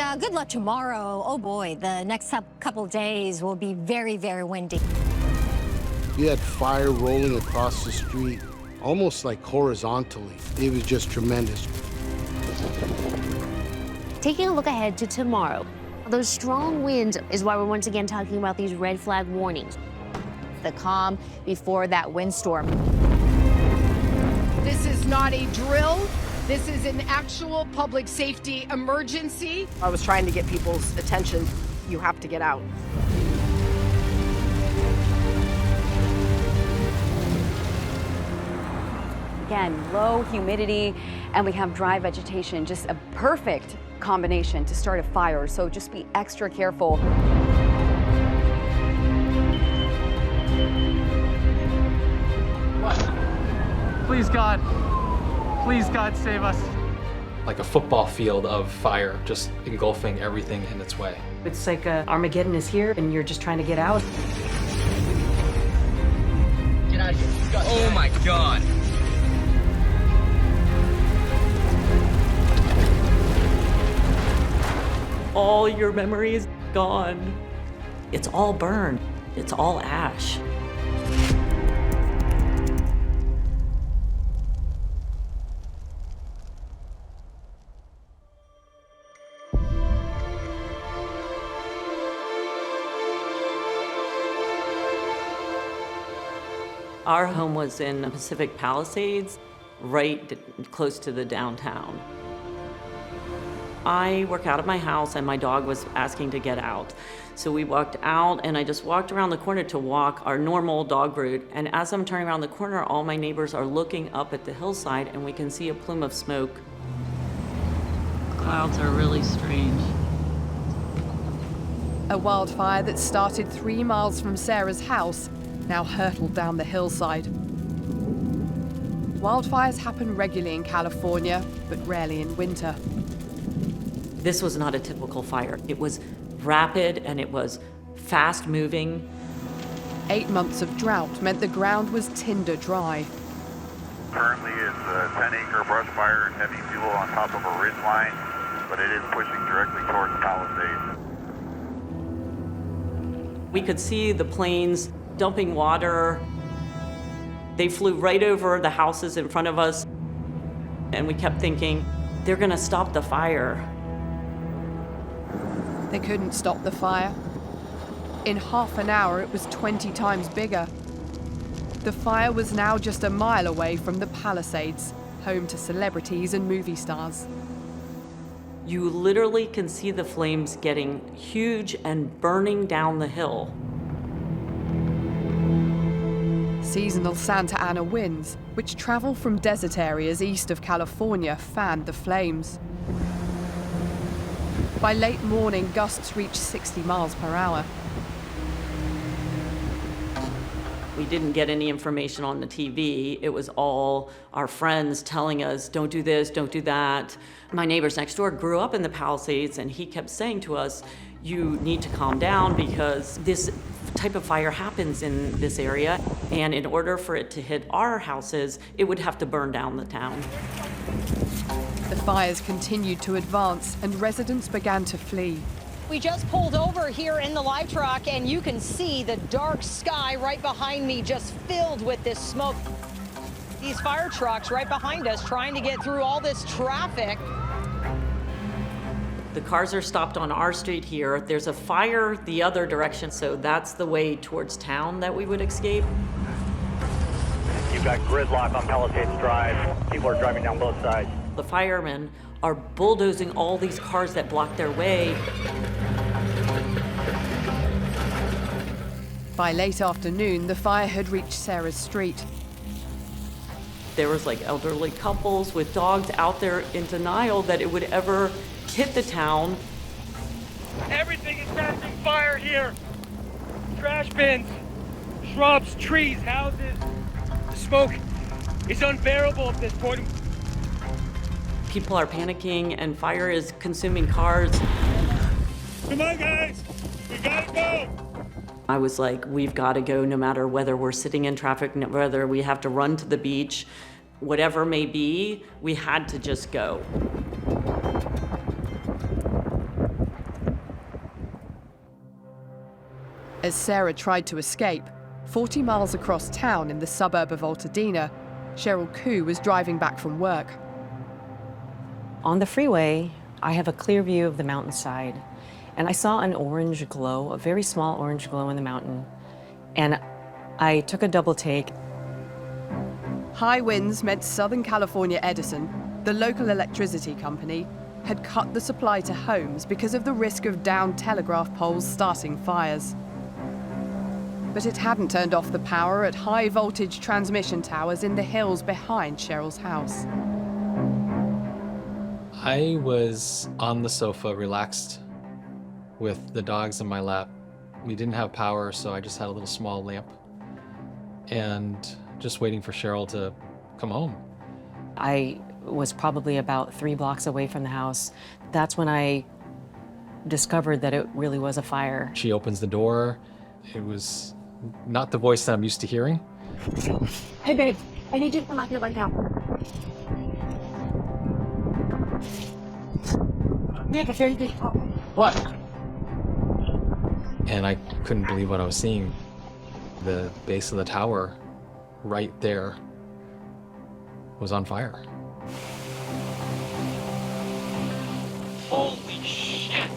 Yeah, good luck tomorrow. Oh boy, the next couple days will be very, very windy. You had fire rolling across the street, almost like horizontally. It was just tremendous. Taking a look ahead to tomorrow, those strong winds is why we're once again talking about these red flag warnings. The calm before that windstorm. This is not a drill. This is an actual public safety emergency. I was trying to get people's attention. You have to get out. Again, low humidity, and we have dry vegetation, just a perfect combination to start a fire, so just be extra careful. Please God save us. Like a football field of fire, just engulfing everything in its way. It's like Armageddon is here and you're just trying to get out. Get out of here. Oh my God. All your memory is gone. It's all burned. It's all ash. Our home was in Pacific Palisades, right close to the downtown. I work out of my house and my dog was asking to get out. So we walked out and I just walked around the corner to walk our normal dog route. And as I'm turning around the corner, all my neighbors are looking up at the hillside and we can see a plume of smoke. Clouds are really strange. A wildfire that started 3 miles from Sarah's house now hurtled down the hillside. Wildfires happen regularly in California, but rarely in winter. This was not a typical fire. It was rapid and it was fast moving. 8 months of drought meant the ground was tinder dry. Currently it's a 10-acre brush fire and heavy fuel on top of a ridge line, but it is pushing directly towards Palisades. We could see the planes dumping water. They flew right over the houses in front of us, and we kept thinking, they're gonna stop the fire. They couldn't stop the fire. In half an hour, it was 20 times bigger. The fire was now just a mile away from the Palisades, home to celebrities and movie stars. You literally can see the flames getting huge and burning down the hill. Seasonal Santa Ana winds, which travel from desert areas east of California, fanned the flames. By late morning, gusts reached 60 miles per hour. We didn't get any information on the TV. It was all our friends telling us, don't do this, don't do that. My neighbors next door grew up in the Palisades, and he kept saying to us, you need to calm down because this type of fire happens in this area, and in order for it to hit our houses, it would have to burn down the town. The fires continued to advance, and residents began to flee. We just pulled over here in the live truck, and you can see the dark sky right behind me just filled with this smoke. These fire trucks right behind us trying to get through all this traffic. The cars are stopped on our street here. There's a fire the other direction, so that's the way towards town that we would escape. You've got gridlock on Palisades Drive. People are driving down both sides. The firemen are bulldozing all these cars that block their way. By late afternoon, the fire had reached Sarah's street. There was like elderly couples with dogs out there in denial that it would ever hit the town. Everything is catching fire here. Trash bins, shrubs, trees, houses. The smoke is unbearable at this point. People are panicking and fire is consuming cars. Come on, guys, we gotta go. I was like, we've gotta go no matter whether we're sitting in traffic, whether we have to run to the beach, whatever may be, we had to just go. As Sarah tried to escape, 40 miles across town in the suburb of Altadena, Cheryl Koo was driving back from work. On the freeway, I have a clear view of the mountainside, and I saw an orange glow, a very small orange glow in the mountain, and I took a double take. High winds meant Southern California Edison, the local electricity company, had cut the supply to homes because of the risk of downed telegraph poles starting fires. But it hadn't turned off the power at high-voltage transmission towers in the hills behind Cheryl's house. I was on the sofa, relaxed, with the dogs in my lap. We didn't have power, so I just had a little small lamp, and just waiting for Cheryl to come home. I was probably about 3 blocks away from the house. That's when I discovered that it really was a fire. She opens the door. It was not the voice that I'm used to hearing. Hey babe, I need you to come out here right now. We have a very big problem. What? And I couldn't believe what I was seeing. The base of the tower, right there, was on fire. Holy shit!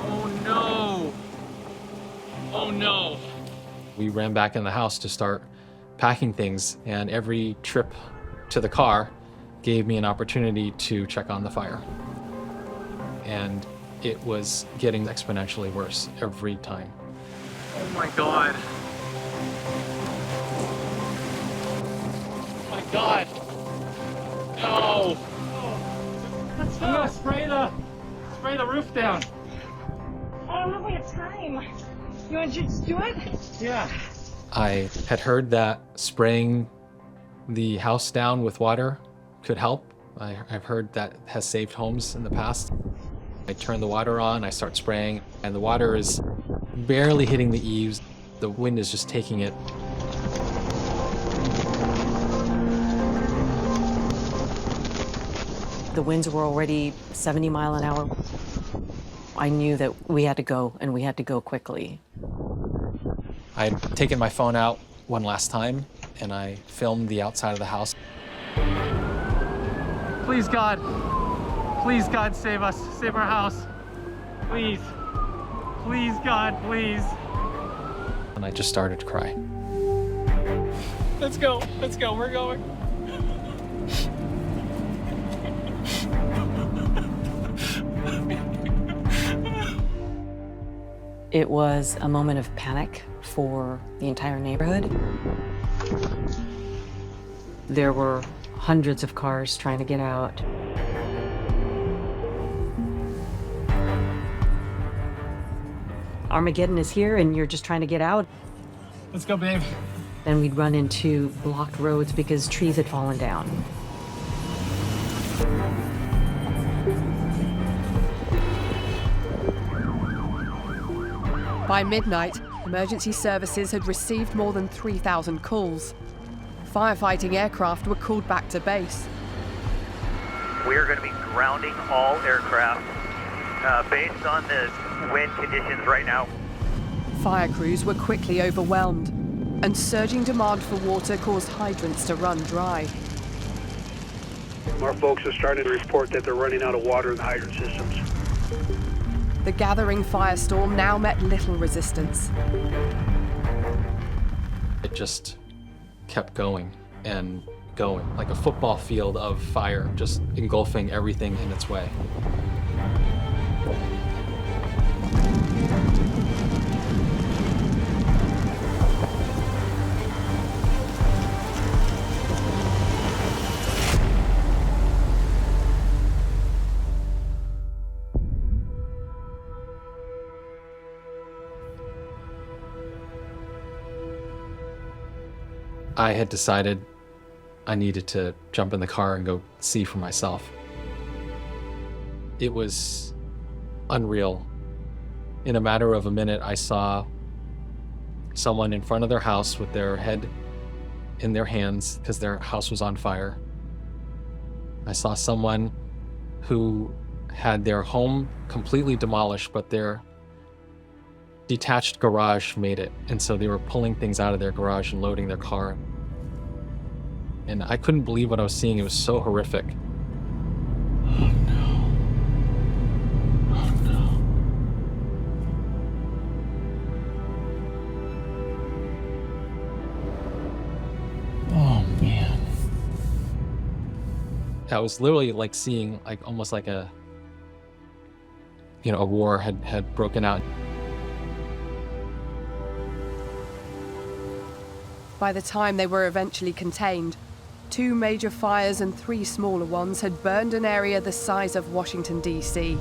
Oh no! Oh no! We ran back in the house to start packing things, and every trip to the car gave me an opportunity to check on the fire. And it was getting exponentially worse every time. Oh my god! Oh my god! No! I'm gonna spray the roof down. I don't know if we have time. You want to just do it? Yeah. I had heard that spraying the house down with water could help. I've heard that has saved homes in the past. I turn the water on, I start spraying, and the water is barely hitting the eaves. The wind is just taking it. The winds were already 70 miles an hour. I knew that we had to go, and we had to go quickly. I had taken my phone out one last time, and I filmed the outside of the house. Please God, save us. Save our house. Please. Please, God, please. And I just started to cry. Let's go, we're going. It was a moment of panic for the entire neighborhood. There were hundreds of cars trying to get out. Armageddon is here and you're just trying to get out. Let's go, babe. Then we'd run into blocked roads because trees had fallen down. By midnight, emergency services had received more than 3,000 calls. Firefighting aircraft were called back to base. We are going to be grounding all aircraft based on the wind conditions right now. Fire crews were quickly overwhelmed, and surging demand for water caused hydrants to run dry. Our folks are starting to report that they're running out of water in the hydrant systems. The gathering firestorm now met little resistance. It just kept going and going, like a football field of fire, just engulfing everything in its way. I had decided I needed to jump in the car and go see for myself. It was unreal. In a matter of a minute, I saw someone in front of their house with their head in their hands because their house was on fire. I saw someone who had their home completely demolished, but their detached garage made it. And so they were pulling things out of their garage and loading their car. And I couldn't believe what I was seeing. It was so horrific. Oh man. I was literally like seeing like almost like a war had broken out. By the time they were eventually contained, 2 major fires and 3 smaller ones had burned an area the size of Washington, D.C.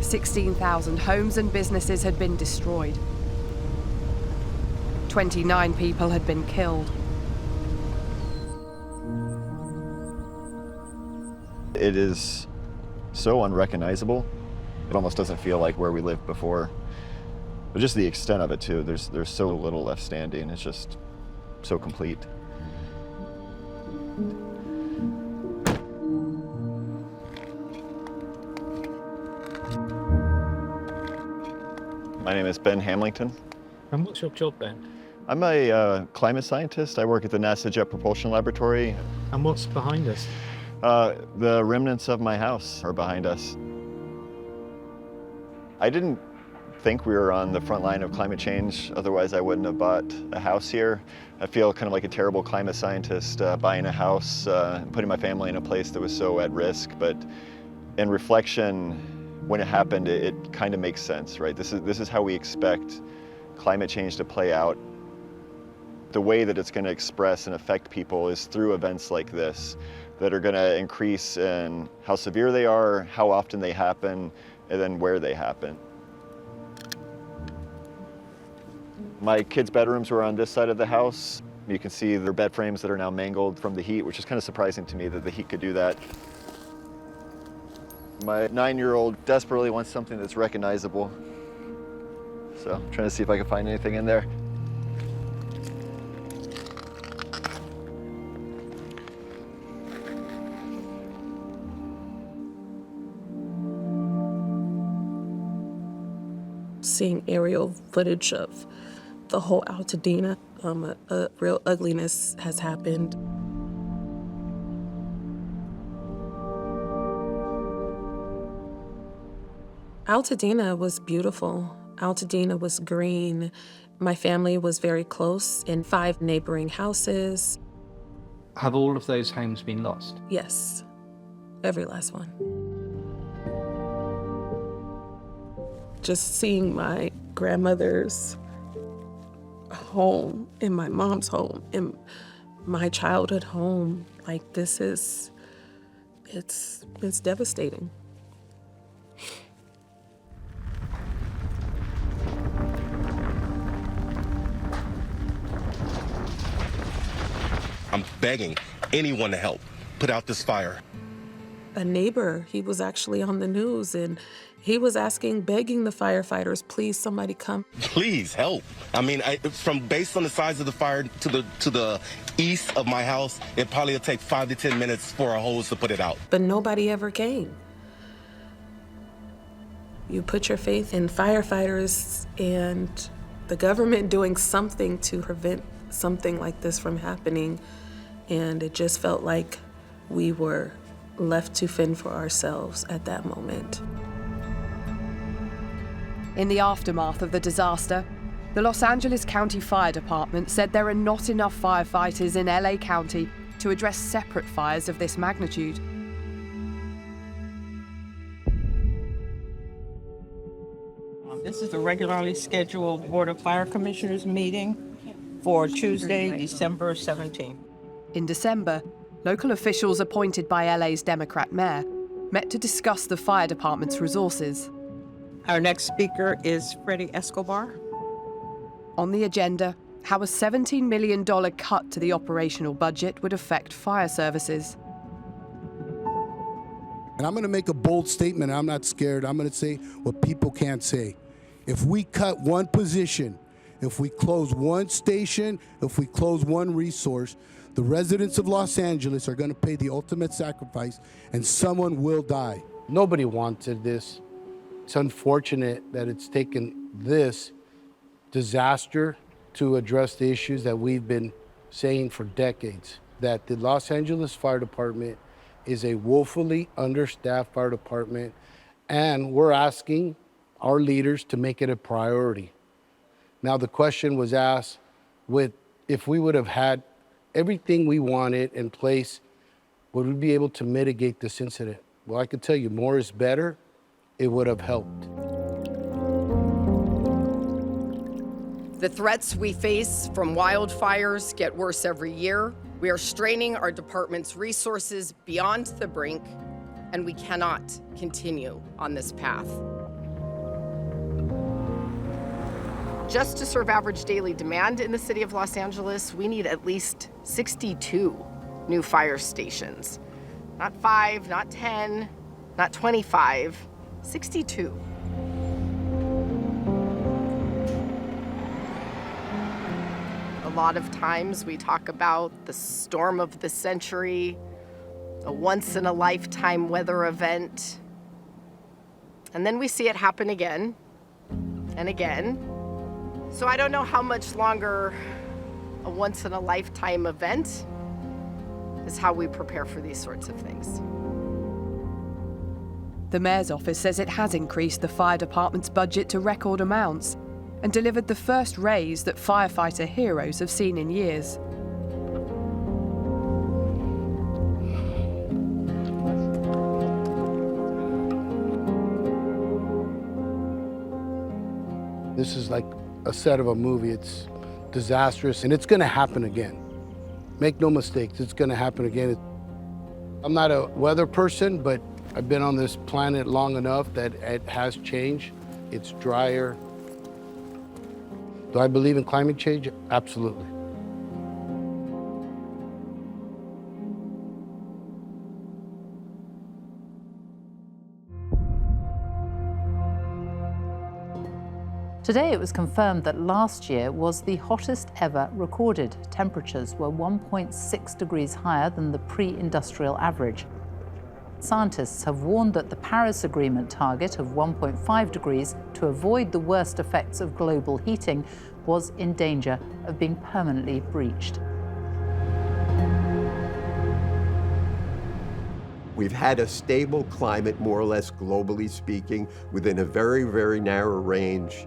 16,000 homes and businesses had been destroyed. 29 people had been killed. It is so unrecognizable. It almost doesn't feel like where we lived before. But just the extent of it too, there's so little left standing. It's just so complete. My name is Ben Hamilton. And what's your job then? I'm a climate scientist. I work at the NASA Jet Propulsion Laboratory. And what's behind us? The remnants of my house are behind us. I didn't think we were on the front line of climate change, otherwise I wouldn't have bought a house here. I feel kind of like a terrible climate scientist buying a house, putting my family in a place that was so at risk, but in reflection, when it happened, it kind of makes sense, right? This is how we expect climate change to play out. The way that it's going to express and affect people is through events like this that are going to increase in how severe they are, how often they happen, and then where they happen. My kids' bedrooms were on this side of the house. You can see their bed frames that are now mangled from the heat, which is kind of surprising to me that the heat could do that. My 9-year-old desperately wants something that's recognizable. So I'm trying to see if I can find anything in there. Seeing aerial footage of the whole Altadena, a real ugliness has happened. Altadena was beautiful. Altadena was green. My family was very close in 5 neighboring houses. Have all of those homes been lost? Yes, every last one. Just seeing my grandmother's home and my mom's home and my childhood home, like it's devastating. I'm begging anyone to help put out this fire. A neighbor, he was actually on the news and he was begging the firefighters, please, somebody come. Please help. I mean, based on the size of the fire to the east of my house, it probably will take 5 to 10 minutes for a hose to put it out. But nobody ever came. You put your faith in firefighters and the government doing something to prevent something like this from happening, and it just felt like we were left to fend for ourselves at that moment. In the aftermath of the disaster, the Los Angeles County Fire Department said there are not enough firefighters in LA County to address separate fires of this magnitude. This is the regularly scheduled Board of Fire Commissioners meeting for Tuesday, December 17th. In December, local officials appointed by LA's Democrat mayor met to discuss the fire department's resources. Our next speaker is Freddie Escobar. On the agenda, how a $17 million cut to the operational budget would affect fire services. And I'm going to make a bold statement. I'm not scared. I'm going to say what people can't say. If we cut one position, if we close one station, if we close one resource, the residents of Los Angeles are going to pay the ultimate sacrifice, and someone will die. Nobody wanted this. It's unfortunate that it's taken this disaster to address the issues that we've been saying for decades, that the Los Angeles Fire Department is a woefully understaffed fire department, and we're asking our leaders to make it a priority. Now, the question was asked if we would have had everything we wanted in place, would we be able to mitigate this incident? Well, I can tell you, more is better. It would have helped. The threats we face from wildfires get worse every year. We are straining our department's resources beyond the brink, and we cannot continue on this path. Just to serve average daily demand in the city of Los Angeles, we need at least 62 new fire stations. Not 5, not 10, not 25, 62. A lot of times we talk about the storm of the century, a once-in-a-lifetime weather event, and then we see it happen again and again. So I don't know how much longer a once-in-a-lifetime event is how we prepare for these sorts of things. The mayor's office says it has increased the fire department's budget to record amounts and delivered the first raise that firefighter heroes have seen in years. This is like a set of a movie. It's disastrous, and it's gonna happen again. Make no mistakes, it's gonna happen again. I'm not a weather person, but I've been on this planet long enough that it has changed. It's drier. Do I believe in climate change? Absolutely. Today it was confirmed that last year was the hottest ever recorded. Temperatures were 1.6 degrees higher than the pre-industrial average. Scientists have warned that the Paris Agreement target of 1.5 degrees to avoid the worst effects of global heating was in danger of being permanently breached. We've had a stable climate, more or less globally speaking, within a very, very narrow range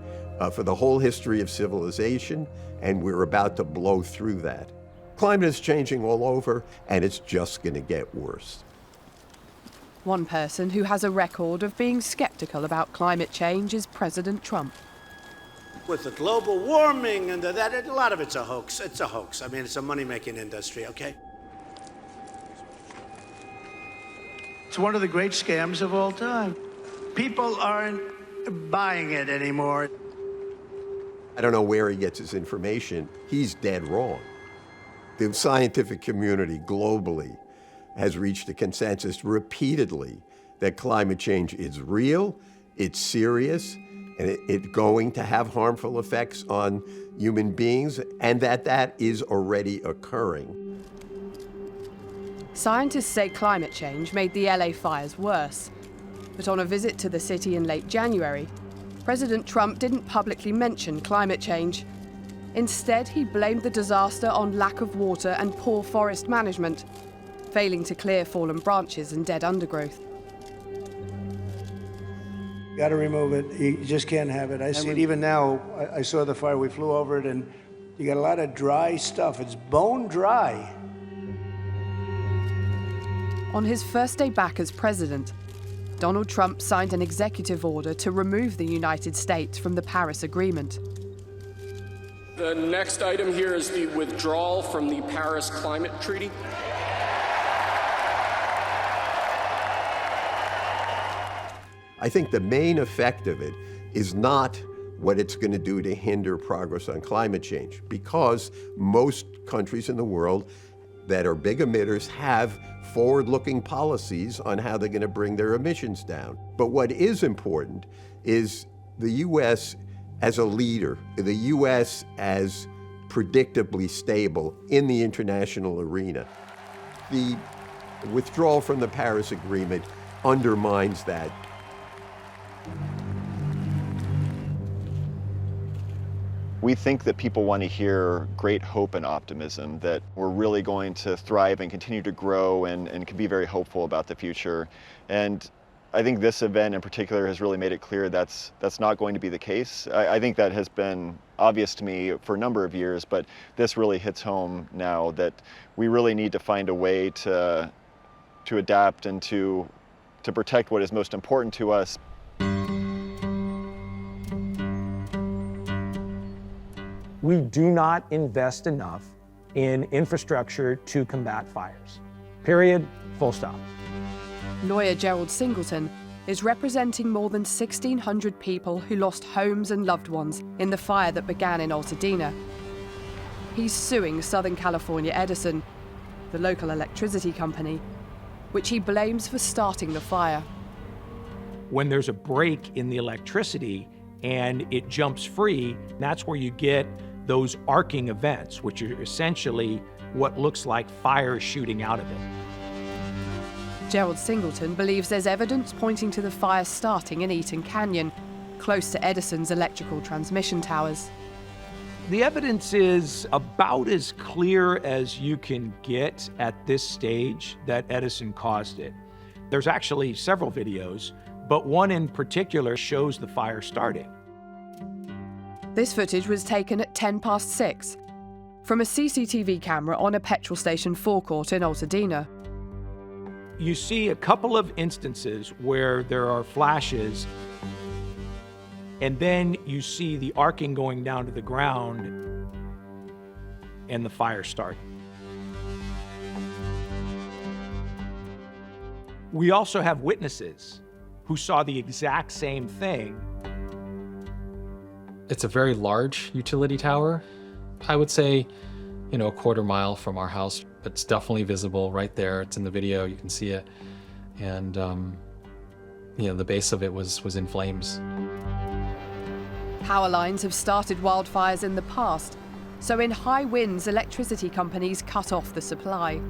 for the whole history of civilization, and we're about to blow through that. Climate is changing all over, and it's just going to get worse. One person who has a record of being skeptical about climate change is President Trump. With the global warming and that, a lot of it's a hoax. It's a hoax. I mean, it's a money-making industry, okay? It's one of the great scams of all time. People aren't buying it anymore. I don't know where he gets his information. He's dead wrong. The scientific community globally has reached a consensus repeatedly that climate change is real, it's serious, and it's going to have harmful effects on human beings, and that is already occurring. Scientists say climate change made the LA fires worse. But on a visit to the city in late January, President Trump didn't publicly mention climate change. Instead, he blamed the disaster on lack of water and poor forest management, failing to clear fallen branches and dead undergrowth. You got to remove it. You just can't have it. I see it even now. I saw the fire. We flew over it, and you got a lot of dry stuff. It's bone dry. On his first day back as president, Donald Trump signed an executive order to remove the United States from the Paris Agreement. The next item here is the withdrawal from the Paris Climate Treaty. I think the main effect of it is not what it's going to do to hinder progress on climate change, because most countries in the world that are big emitters have forward-looking policies on how they're going to bring their emissions down. But what is important is the U.S. as a leader, the U.S. as predictably stable in the international arena. The withdrawal from the Paris Agreement undermines that. We think that people want to hear great hope and optimism, that we're really going to thrive and continue to grow and can be very hopeful about the future. And I think this event in particular has really made it clear that's not going to be the case. I think that has been obvious to me for a number of years, but this really hits home now that we really need to find a way to adapt and to protect what is most important to us. We do not invest enough in infrastructure to combat fires. Period, full stop. Lawyer Gerald Singleton is representing more than 1,600 people who lost homes and loved ones in the fire that began in Altadena. He's suing Southern California Edison, the local electricity company, which he blames for starting the fire. When there's a break in the electricity and it jumps free, that's where you get those arcing events, which are essentially what looks like fire shooting out of it. Gerald Singleton believes there's evidence pointing to the fire starting in Eaton Canyon, close to Edison's electrical transmission towers. The evidence is about as clear as you can get at this stage that Edison caused it. There's actually several videos, but one in particular shows the fire starting. This footage was taken at 6:10 from a CCTV camera on a petrol station forecourt in Altadena. You see a couple of instances where there are flashes, and then you see the arcing going down to the ground and the fire starting. We also have witnesses who saw the exact same thing. It's a very large utility tower. I would say, a quarter mile from our house. It's definitely visible right there. It's in the video, you can see it. And, the base of it was in flames. Power lines have started wildfires in the past, so in high winds, electricity companies cut off the supply.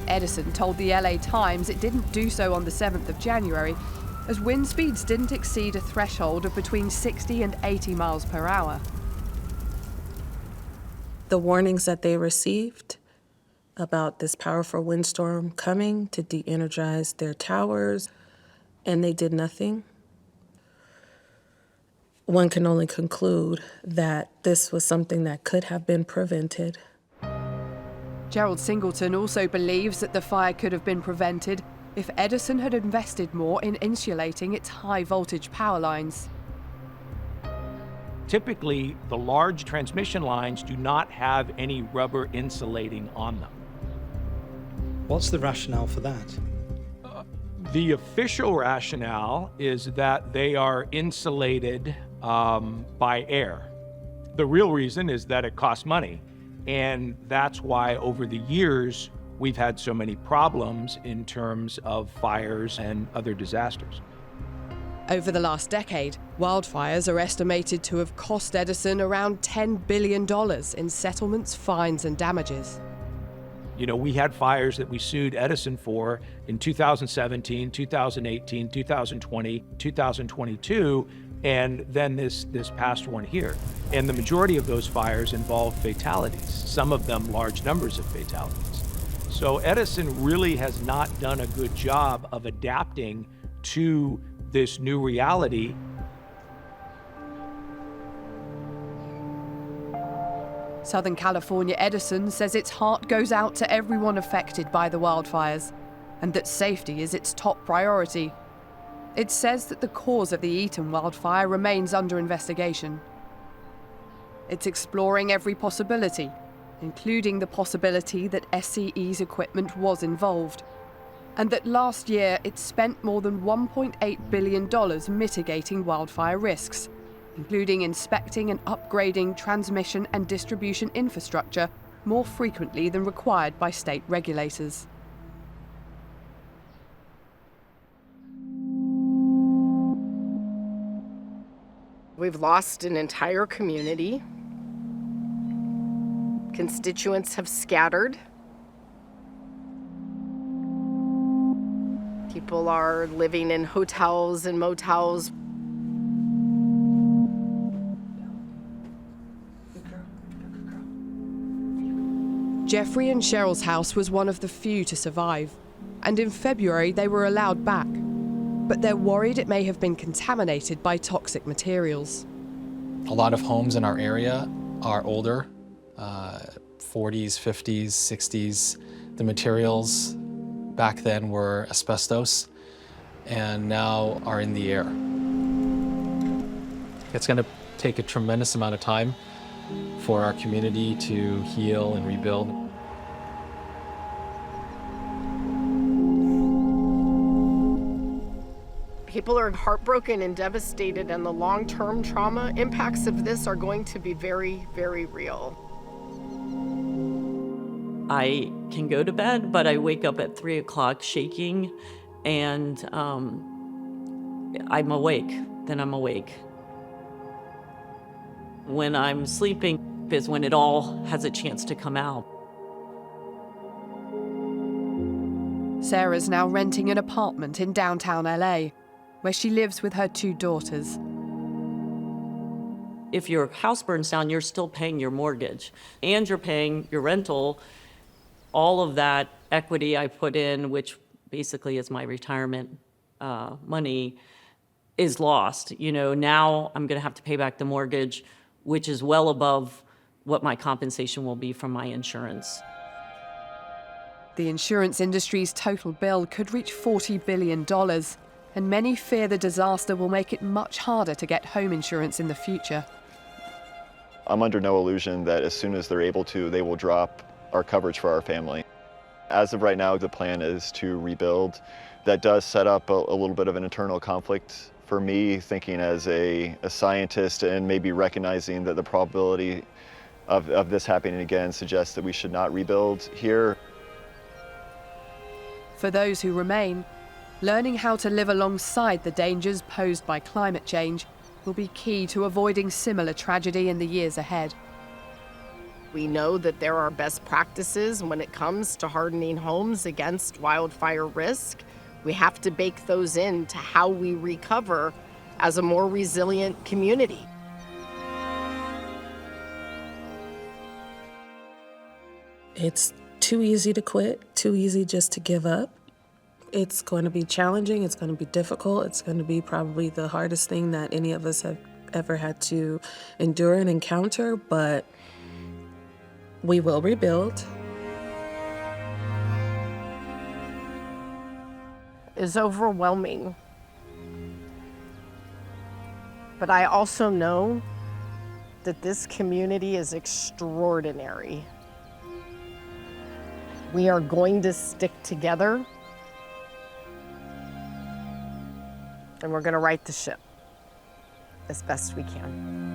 Edison told the LA Times it didn't do so on the 7th of January, as wind speeds didn't exceed a threshold of between 60 and 80 miles per hour. The warnings that they received about this powerful windstorm coming to de-energize their towers, and they did nothing. One can only conclude that this was something that could have been prevented. Gerald Singleton also believes that the fire could have been prevented if Edison had invested more in insulating its high-voltage power lines. Typically, the large transmission lines do not have any rubber insulating on them. What's the rationale for that? The official rationale is that they are insulated by air. The real reason is that it costs money, and that's why over the years we've had so many problems in terms of fires and other disasters. Over the last decade, wildfires are estimated to have cost Edison around $10 billion in settlements, fines, and damages. We had fires that we sued Edison for in 2017, 2018, 2020, 2022, and then this past one here. And the majority of those fires involved fatalities, some of them large numbers of fatalities. So Edison really has not done a good job of adapting to this new reality. Southern California Edison says its heart goes out to everyone affected by the wildfires, and that safety is its top priority. It says that the cause of the Eaton wildfire remains under investigation. It's exploring every possibility, including the possibility that SCE's equipment was involved, and that last year it spent more than $1.8 billion mitigating wildfire risks, including inspecting and upgrading transmission and distribution infrastructure more frequently than required by state regulators. We've lost an entire community. Constituents have scattered. People are living in hotels and motels. Jeffrey and Cheryl's house was one of the few to survive, and in February they were allowed back. But they're worried it may have been contaminated by toxic materials. A lot of homes in our area are older, 40s, 50s, 60s. The materials back then were asbestos and now are in the air. It's going to take a tremendous amount of time for our community to heal and rebuild. People are heartbroken and devastated, and the long-term trauma impacts of this are going to be very, very real. I can go to bed, but I wake up at 3 o'clock shaking, and I'm awake. Then I'm awake. When I'm sleeping is when it all has a chance to come out. Sarah's now renting an apartment in downtown LA, where she lives with her 2 daughters. If your house burns down, you're still paying your mortgage, and you're paying your rental. All of that equity I put in, which basically is my retirement money, is lost. You know, now I'm gonna have to pay back the mortgage, which is well above what my compensation will be from my insurance. The insurance industry's total bill could reach $40 billion, and many fear the disaster will make it much harder to get home insurance in the future. I'm under no illusion that as soon as they're able to, they will drop our coverage for our family. As of right now, the plan is to rebuild. That does set up a little bit of an internal conflict for me, thinking as a scientist and maybe recognizing that the probability of this happening again suggests that we should not rebuild here. For those who remain, learning how to live alongside the dangers posed by climate change will be key to avoiding similar tragedy in the years ahead. We know that there are best practices when it comes to hardening homes against wildfire risk. We have to bake those into how we recover as a more resilient community. It's too easy to quit, too easy just to give up. It's going to be challenging, it's going to be difficult, it's going to be probably the hardest thing that any of us have ever had to endure and encounter, but we will rebuild. Is overwhelming. But I also know that this community is extraordinary. We are going to stick together, and we're going to right the ship as best we can.